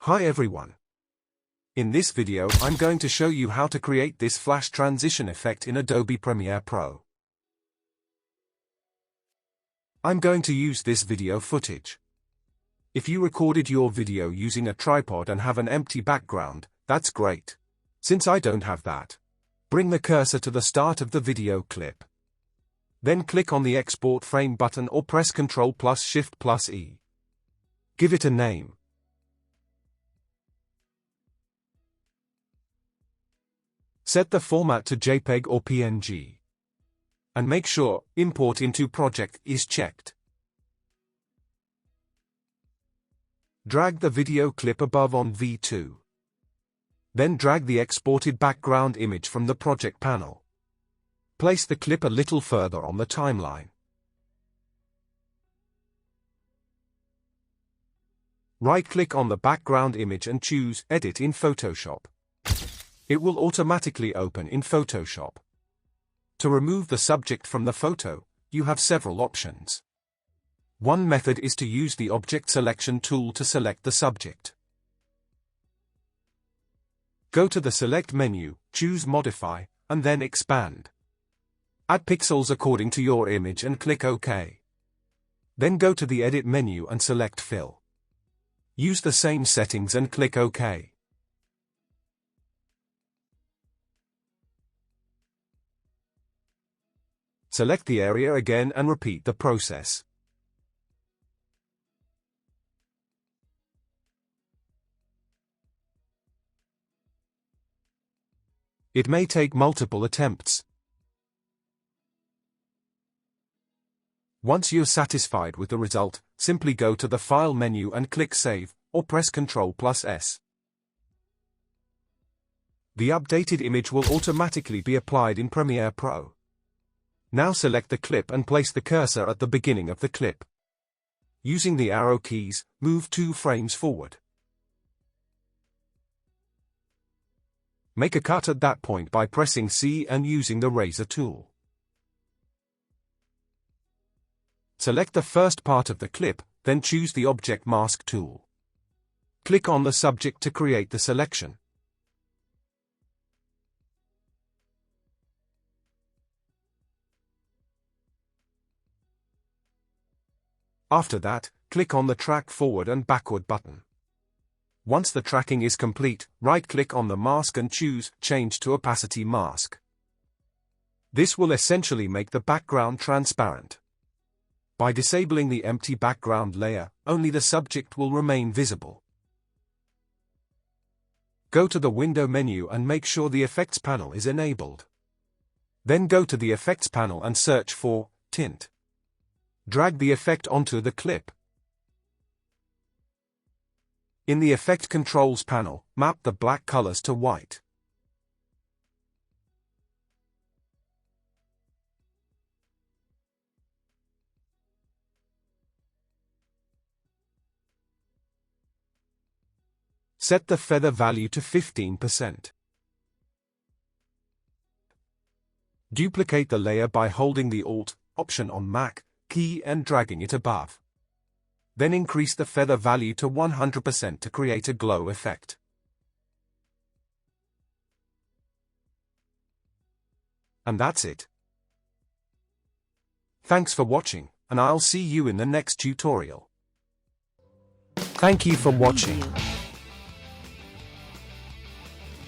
Hi everyone. In this video I'm going to show you how to create this flash transition effect in Adobe Premiere Pro. I'm going to use this video footage. If you recorded your video using a tripod and have an empty background, that's great. Since I don't have that, bring the cursor to the start of the video clip. Then click on the Export Frame button or press Ctrl+Shift+E. Give it a name. Set the format to JPEG or PNG. And make sure Import into Project is checked. Drag the video clip above on V2. Then drag the exported background image from the project panel. Place the clip a little further on the timeline. Right-click on the background image and choose Edit in Photoshop. It will automatically open in Photoshop. To remove the subject from the photo, you have several options. One method is to use the Object Selection tool to select the subject. Go to the Select menu, choose Modify, and then Expand. Add pixels according to your image and click OK. Then go to the Edit menu and select Fill. Use the same settings and click OK. Select the area again and repeat the process. It may take multiple attempts. Once you're satisfied with the result, simply go to the File menu and click Save, or press Ctrl+S. The updated image will automatically be applied in Premiere Pro. Now select the clip and place the cursor at the beginning of the clip. Using the arrow keys, move 2 frames forward. Make a cut at that point by pressing C and using the razor tool. Select the first part of the clip, then choose the Object Mask tool. Click on the subject to create the selection. After that, click on the Track Forward and Backward button. Once the tracking is complete, right-click on the mask and choose Change to Opacity Mask. This will essentially make the background transparent. By disabling the empty background layer, only the subject will remain visible. Go to the Window menu and make sure the Effects panel is enabled. Then go to the Effects panel and search for Tint. Drag the effect onto the clip. In the Effect Controls panel, map the black colors to white. Set the feather value to 15%. Duplicate the layer by holding the Alt option on Mac key and dragging it above. Then increase the feather value to 100% to create a glow effect. And that's it. Thanks for watching, and I'll see you in the next tutorial. Thank you for watching.